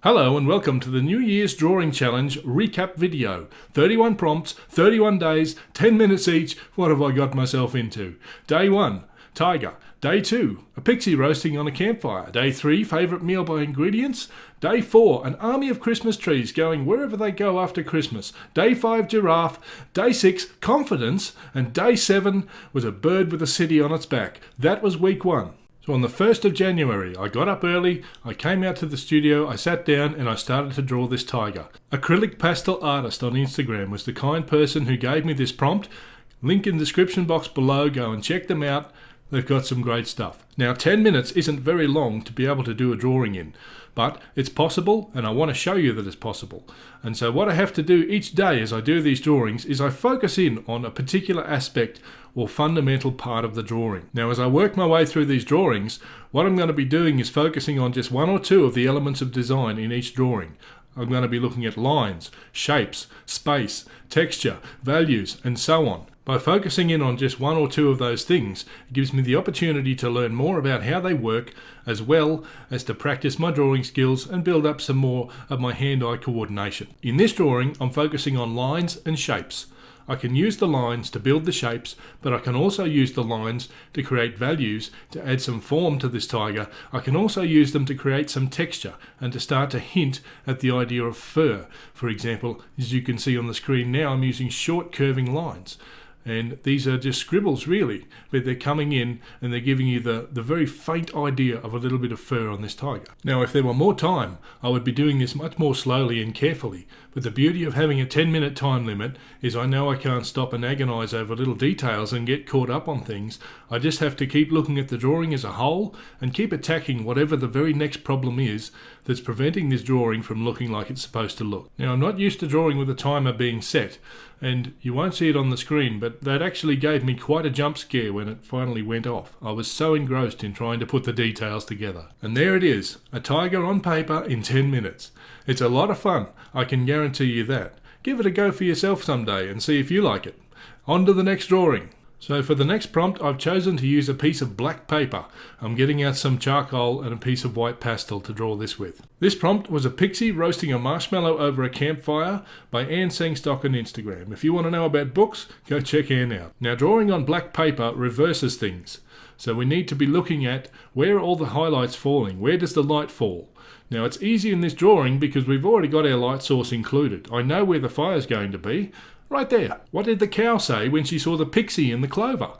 Hello and welcome to the New Year's Drawing Challenge recap video. 31 prompts, 31 days, 10 minutes each. What have I got myself into? Day 1, tiger. Day 2, a pixie roasting on a campfire. Day 3, favourite meal by ingredients. Day 4, an army of Christmas trees going wherever they go after Christmas. Day 5, giraffe. Day 6, confidence. And day 7 was a bird with a city on its back. That was week 1. So on the 1st of January, I got up early, I came out to the studio, I sat down and I started to draw this tiger. Acrylic Pastel Artist on Instagram was the kind person who gave me this prompt. Link in the description box below, go and check them out. They've got some great stuff. Now 10 minutes isn't very long to be able to do a drawing in, but it's possible and I want to show you that it's possible. And so what I have to do each day as I do these drawings is I focus in on a particular aspect or fundamental part of the drawing. Now as I work my way through these drawings, what I'm going to be doing is focusing on just one or two of the elements of design in each drawing. I'm going to be looking at lines, shapes, space, texture, values, and so on. By focusing in on just one or two of those things, it gives me the opportunity to learn more about how they work, as well as to practice my drawing skills and build up some more of my hand-eye coordination. In this drawing, I'm focusing on lines and shapes. I can use the lines to build the shapes, but I can also use the lines to create values, to add some form to this tiger. I can also use them to create some texture and to start to hint at the idea of fur. For example, as you can see on the screen now, I'm using short curving lines. And these are just scribbles really, but they're coming in and they're giving you the very faint idea of a little bit of fur on this tiger. Now if there were more time, I would be doing this much more slowly and carefully, but the beauty of having a 10-minute time limit is I know I can't stop and agonise over little details and get caught up on things. I just have to keep looking at the drawing as a whole and keep attacking whatever the very next problem is that's preventing this drawing from looking like it's supposed to look. Now I'm not used to drawing with a timer being set, and you won't see it on the screen, but that actually gave me quite a jump scare when it finally went off. I was so engrossed in trying to put the details together. And there it is, a tiger on paper in 10 minutes. It's a lot of fun, I can guarantee you that. Give it a go for yourself someday and see if you like it. On to the next drawing. So for the next prompt, I've chosen to use a piece of black paper. I'm getting out some charcoal and a piece of white pastel to draw this with. This prompt was a pixie roasting a marshmallow over a campfire by Anne Sangstock on Instagram. If you want to know about books, go check Anne out. Now drawing on black paper reverses things. So we need to be looking at where are all the highlights falling, where does the light fall? Now it's easy in this drawing because we've already got our light source included. I know where the fire's going to be. Right there. What did the cow say when she saw the pixie in the clover?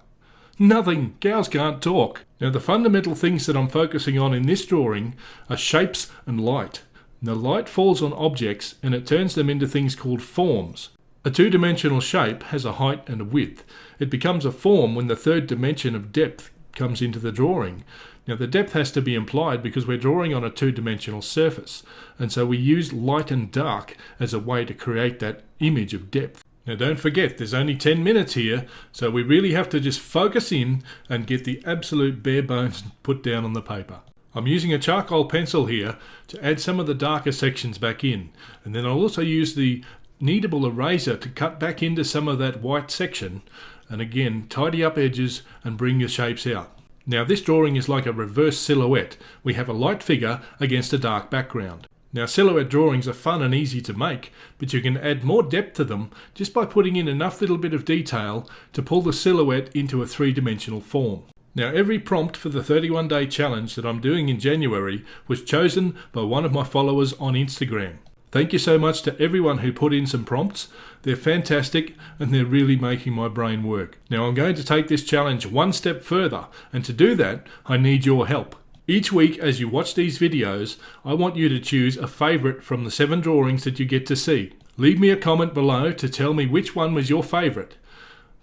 Nothing. Cows can't talk. Now the fundamental things that I'm focusing on in this drawing are shapes and light. Now light falls on objects and it turns them into things called forms. A two-dimensional shape has a height and a width. It becomes a form when the third dimension of depth comes into the drawing. Now the depth has to be implied because we're drawing on a two-dimensional surface, and so we use light and dark as a way to create that image of depth. Now don't forget, there's only 10 minutes here, so we really have to just focus in and get the absolute bare bones put down on the paper. I'm using a charcoal pencil here to add some of the darker sections back in, and then I'll also use the kneadable eraser to cut back into some of that white section, and again tidy up edges and bring your shapes out. Now this drawing is like a reverse silhouette. We have a light figure against a dark background. Now silhouette drawings are fun and easy to make, but you can add more depth to them just by putting in enough little bit of detail to pull the silhouette into a three-dimensional form. Now every prompt for the 31-day challenge that I'm doing in January was chosen by one of my followers on Instagram. Thank you so much to everyone who put in some prompts. They're fantastic and they're really making my brain work. Now I'm going to take this challenge one step further, and to do that I need your help. Each week as you watch these videos, I want you to choose a favourite from the 7 drawings that you get to see. Leave me a comment below to tell me which one was your favourite.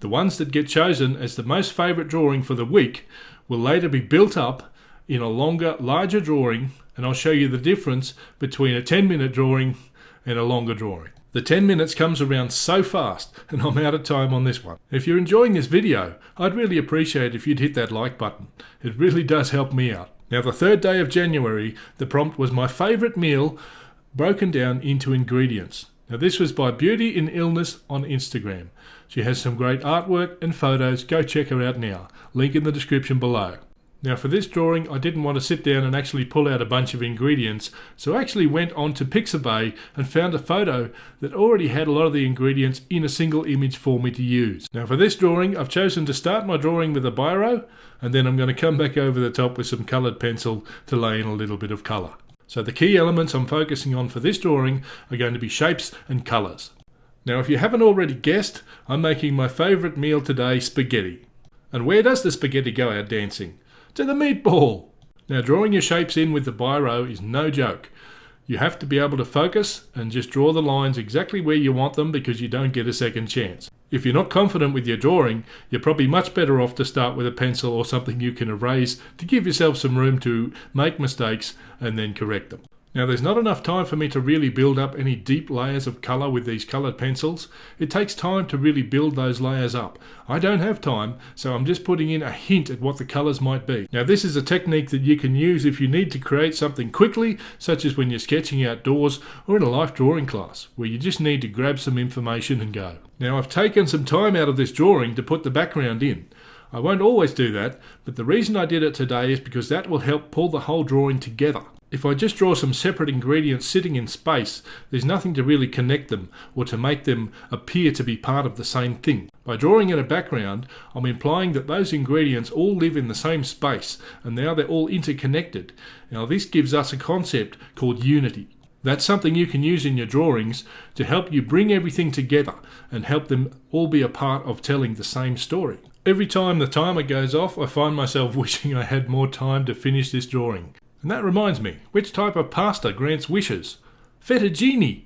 The ones that get chosen as the most favourite drawing for the week will later be built up in a longer, larger drawing, and I'll show you the difference between a 10-minute drawing and a longer drawing. The 10 minutes comes around so fast, and I'm out of time on this one. If you're enjoying this video, I'd really appreciate if you'd hit that like button. It really does help me out. Now the 3rd day of January, the prompt was my favourite meal broken down into ingredients. Now this was by Beauty in Illness on Instagram. She has some great artwork and photos. Go check her out now. Link in the description below. Now for this drawing I didn't want to sit down and actually pull out a bunch of ingredients, so I actually went on to Pixabay and found a photo that already had a lot of the ingredients in a single image for me to use. Now for this drawing I've chosen to start my drawing with a biro, and then I'm going to come back over the top with some coloured pencil to lay in a little bit of colour. So the key elements I'm focusing on for this drawing are going to be shapes and colours. Now if you haven't already guessed, I'm making my favourite meal today, spaghetti. And where does the spaghetti go out dancing? To the meatball! Now drawing your shapes in with the biro is no joke. You have to be able to focus and just draw the lines exactly where you want them, because you don't get a second chance. If you're not confident with your drawing, you're probably much better off to start with a pencil or something you can erase to give yourself some room to make mistakes and then correct them. Now there's not enough time for me to really build up any deep layers of colour with these coloured pencils. It takes time to really build those layers up. I don't have time, so I'm just putting in a hint at what the colours might be. Now this is a technique that you can use if you need to create something quickly, such as when you're sketching outdoors or in a life drawing class, where you just need to grab some information and go. Now I've taken some time out of this drawing to put the background in. I won't always do that, but the reason I did it today is because that will help pull the whole drawing together. If I just draw some separate ingredients sitting in space, there's nothing to really connect them or to make them appear to be part of the same thing. By drawing in a background, I'm implying that those ingredients all live in the same space, and now they're all interconnected. Now this gives us a concept called unity. That's something you can use in your drawings to help you bring everything together and help them all be a part of telling the same story. Every time the timer goes off, I find myself wishing I had more time to finish this drawing. And that reminds me, which type of pasta grants wishes? Fettuccine!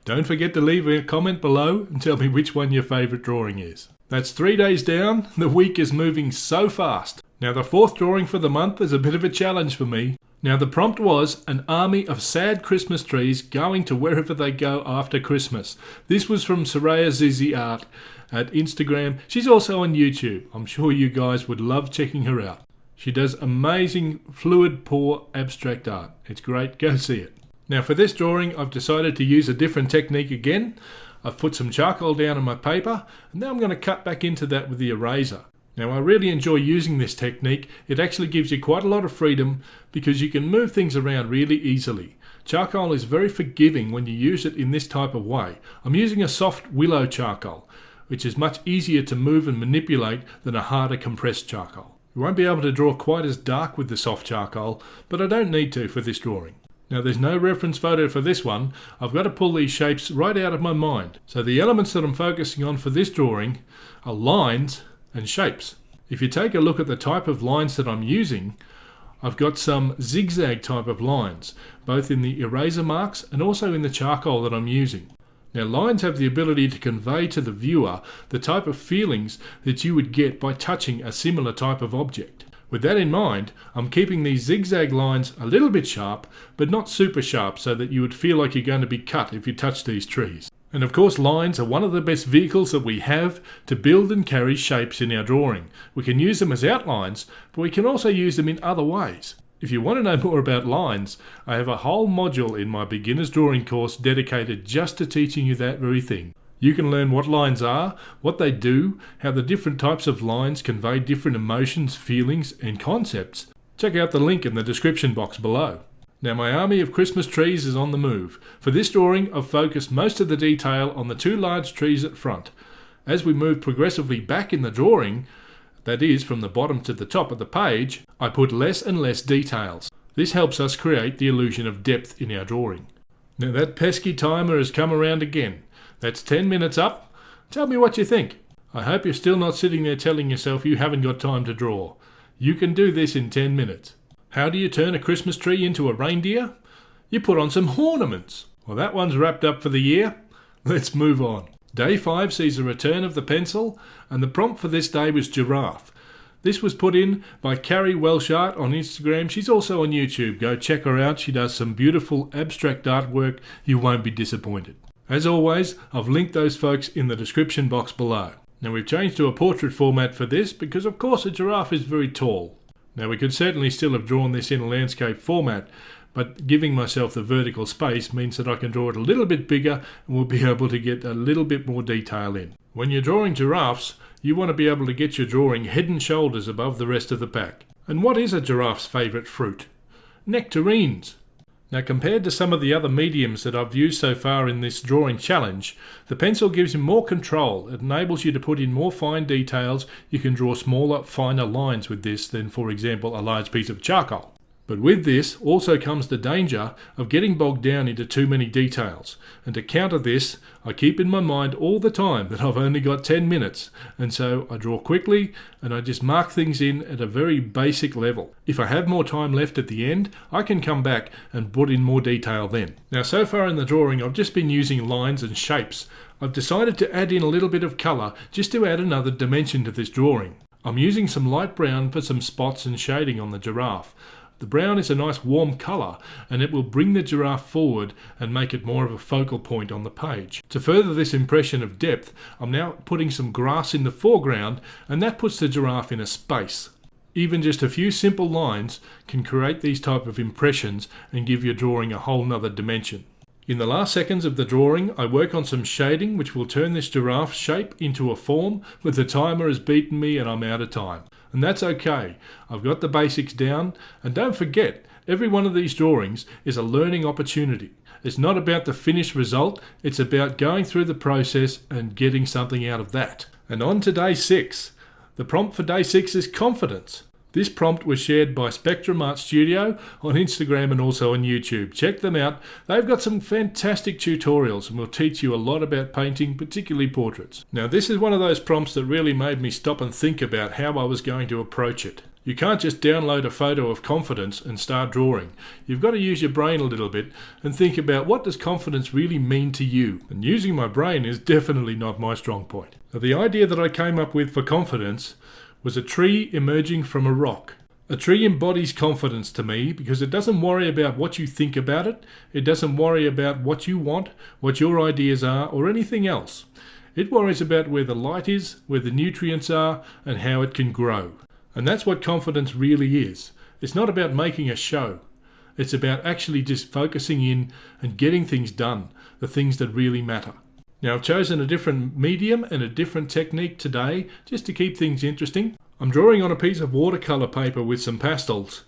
Don't forget to leave a comment below and tell me which one your favourite drawing is. That's 3 days down. The week is moving so fast. Now the fourth drawing for the month is a bit of a challenge for me. Now the prompt was an army of sad Christmas trees going to wherever they go after Christmas. This was from Soraya Zizi Art at Instagram. She's also on YouTube. I'm sure you guys would love checking her out. She does amazing fluid pour abstract art. It's great, go see it. Now for this drawing I've decided to use a different technique again. I've put some charcoal down on my paper, and now I'm going to cut back into that with the eraser. Now I really enjoy using this technique. It actually gives you quite a lot of freedom because you can move things around really easily. Charcoal is very forgiving when you use it in this type of way. I'm using a soft willow charcoal, which is much easier to move and manipulate than a harder compressed charcoal. You won't be able to draw quite as dark with the soft charcoal, but I don't need to for this drawing. Now there's no reference photo for this one. I've got to pull these shapes right out of my mind. So the elements that I'm focusing on for this drawing are lines and shapes. If you take a look at the type of lines that I'm using, I've got some zigzag type of lines, both in the eraser marks and also in the charcoal that I'm using. Now lines have the ability to convey to the viewer the type of feelings that you would get by touching a similar type of object. With that in mind, I'm keeping these zigzag lines a little bit sharp, but not super sharp, so that you would feel like you're going to be cut if you touch these trees. And of course lines are one of the best vehicles that we have to build and carry shapes in our drawing. We can use them as outlines, but we can also use them in other ways. If you want to know more about lines, I have a whole module in my beginner's drawing course dedicated just to teaching you that very thing. You can learn what lines are, what they do, how the different types of lines convey different emotions, feelings and concepts. Check out the link in the description box below. Now my army of Christmas trees is on the move. For this drawing I've focused most of the detail on the two large trees at front. As we move progressively back in the drawing, that is from the bottom to the top of the page, I put less and less details. This helps us create the illusion of depth in our drawing. Now that pesky timer has come around again. That's 10 minutes up. Tell me what you think. I hope you're still not sitting there telling yourself you haven't got time to draw. You can do this in 10 minutes. How do you turn a Christmas tree into a reindeer? You put on some ornaments. Well, that one's wrapped up for the year. Let's move on. Day 5 sees a return of the pencil, and the prompt for this day was giraffe. This was put in by Carrie Welshart on Instagram. She's also on YouTube. Go check her out. She does some beautiful abstract artwork. You won't be disappointed. As always, I've linked those folks in the description box below. Now we've changed to a portrait format for this because of course a giraffe is very tall. Now we could certainly still have drawn this in a landscape format, but giving myself the vertical space means that I can draw it a little bit bigger and we'll be able to get a little bit more detail in. When you're drawing giraffes, you want to be able to get your drawing head and shoulders above the rest of the pack. And what is a giraffe's favourite fruit? Nectarines. Now, compared to some of the other mediums that I've used so far in this drawing challenge, the pencil gives you more control. It enables you to put in more fine details. You can draw smaller, finer lines with this than, for example, a large piece of charcoal. But with this also comes the danger of getting bogged down into too many details. And to counter this, I keep in my mind all the time that I've only got 10 minutes. And so I draw quickly and I just mark things in at a very basic level. If I have more time left at the end, I can come back and put in more detail then. Now, so far in the drawing, I've just been using lines and shapes. I've decided to add in a little bit of colour just to add another dimension to this drawing. I'm using some light brown for some spots and shading on the giraffe. The brown is a nice warm colour and it will bring the giraffe forward and make it more of a focal point on the page. To further this impression of depth, I'm now putting some grass in the foreground and that puts the giraffe in a space. Even just a few simple lines can create these type of impressions and give your drawing a whole nother dimension. In the last seconds of the drawing, I work on some shading which will turn this giraffe shape into a form, but the timer has beaten me and I'm out of time. And that's okay. I've got the basics down, and don't forget, every one of these drawings is a learning opportunity. It's not about the finished result, it's about going through the process and getting something out of that. And on to day 6. The prompt for day 6 is confidence. This prompt was shared by Spectrum Art Studio on Instagram and also on YouTube. Check them out. They've got some fantastic tutorials and will teach you a lot about painting, particularly portraits. Now, this is one of those prompts that really made me stop and think about how I was going to approach it. You can't just download a photo of confidence and start drawing. You've got to use your brain a little bit and think about what does confidence really mean to you. And using my brain is definitely not my strong point. Now, the idea that I came up with for confidence was a tree emerging from a rock. A tree embodies confidence to me because it doesn't worry about what you think about it. It doesn't worry about what you want, what your ideas are, or anything else. It worries about where the light is, where the nutrients are, and how it can grow. And that's what confidence really is. It's not about making a show. It's about actually just focusing in and getting things done, the things that really matter. Now, I've chosen a different medium and a different technique today just to keep things interesting. I'm drawing on a piece of watercolour paper with some pastels.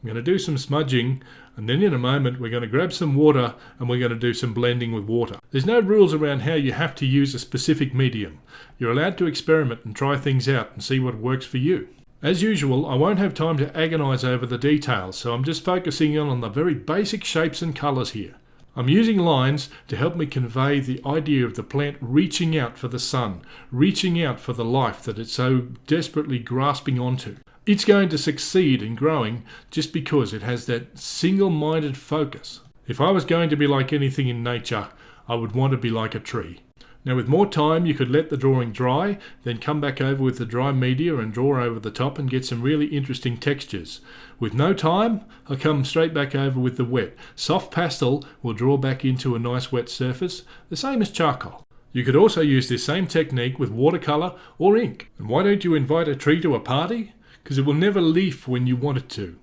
I'm going to do some smudging and then in a moment we're going to grab some water and we're going to do some blending with water. There's no rules around how you have to use a specific medium. You're allowed to experiment and try things out and see what works for you. As usual, I won't have time to agonise over the details, so I'm just focusing on the very basic shapes and colours here. I'm using lines to help me convey the idea of the plant reaching out for the sun, reaching out for the life that it's so desperately grasping onto. It's going to succeed in growing just because it has that single-minded focus. If I was going to be like anything in nature, I would want to be like a tree. Now, with more time, you could let the drawing dry, then come back over with the dry media and draw over the top and get some really interesting textures. With no time, I'll come straight back over with the wet. Soft pastel will draw back into a nice wet surface, the same as charcoal. You could also use this same technique with watercolour or ink. And why don't you invite a tree to a party? Because it will never leaf when you want it to.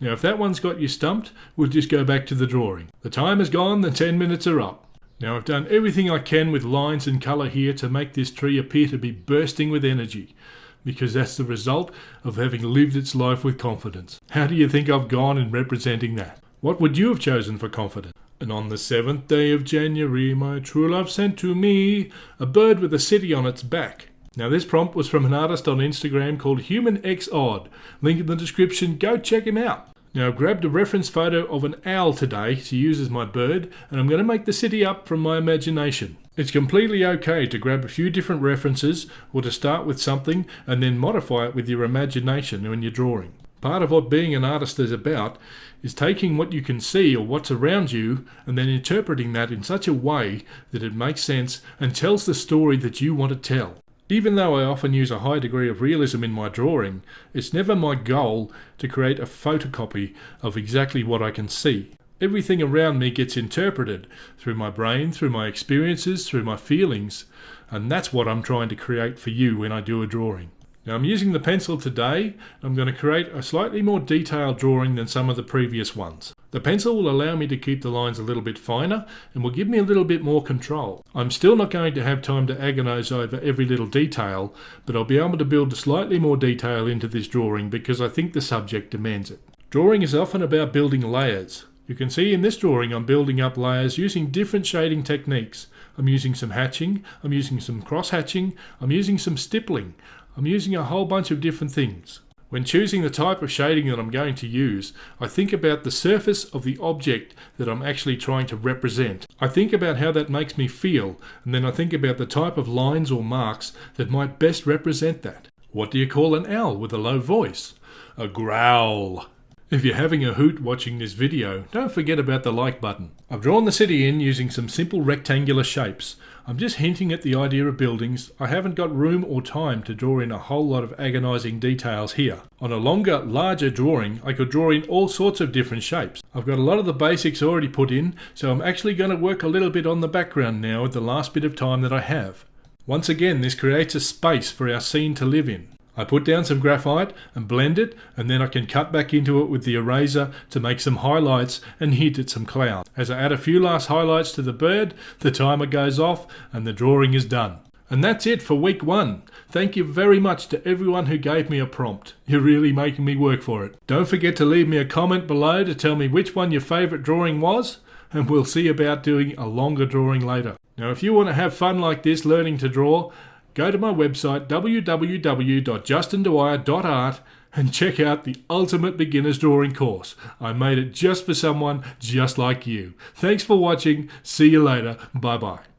Now, if that one's got you stumped, we'll just go back to the drawing. The time is gone, the 10 minutes are up. Now, I've done everything I can with lines and colour here to make this tree appear to be bursting with energy, because that's the result of having lived its life with confidence. How do you think I've gone in representing that? What would you have chosen for confidence? And on the 7th day of January, my true love sent to me a bird with a city on its back. Now, this prompt was from an artist on Instagram called HumanXOdd. Link in the description, go check him out. Now, I've grabbed a reference photo of an owl today to use as my bird, and I'm going to make the city up from my imagination. It's completely okay to grab a few different references or to start with something and then modify it with your imagination when you're drawing. Part of what being an artist is about is taking what you can see or what's around you and then interpreting that in such a way that it makes sense and tells the story that you want to tell. Even though I often use a high degree of realism in my drawing, it's never my goal to create a photocopy of exactly what I can see. Everything around me gets interpreted through my brain, through my experiences, through my feelings, and that's what I'm trying to create for you when I do a drawing. Now, I'm using the pencil today. I'm going to create a slightly more detailed drawing than some of the previous ones. The pencil will allow me to keep the lines a little bit finer and will give me a little bit more control. I'm still not going to have time to agonise over every little detail, but I'll be able to build slightly more detail into this drawing because I think the subject demands it. Drawing is often about building layers. You can see in this drawing I'm building up layers using different shading techniques. I'm using some hatching, I'm using some cross hatching, I'm using some stippling, I'm using a whole bunch of different things. When choosing the type of shading that I'm going to use, I think about the surface of the object that I'm actually trying to represent. I think about how that makes me feel, and then I think about the type of lines or marks that might best represent that. What do you call an owl with a low voice? A growl. If you're having a hoot watching this video, don't forget about the like button. I've drawn the city in using some simple rectangular shapes. I'm just hinting at the idea of buildings. I haven't got room or time to draw in a whole lot of agonising details here. On a longer, larger drawing, I could draw in all sorts of different shapes. I've got a lot of the basics already put in, so I'm actually going to work a little bit on the background now with the last bit of time that I have. Once again, this creates a space for our scene to live in. I put down some graphite and blend it, and then I can cut back into it with the eraser to make some highlights and hint at some clouds. As I add a few last highlights to the bird, the timer goes off and the drawing is done. And that's it for week 1. Thank you very much to everyone who gave me a prompt. You're really making me work for it. Don't forget to leave me a comment below to tell me which one your favourite drawing was, and we'll see about doing a longer drawing later. Now if you want to have fun like this learning to draw, go to my website www.justindwyerartistry and check out the Ultimate Beginner's Drawing course. I made it just for someone just like you. Thanks for watching. See you later. Bye bye.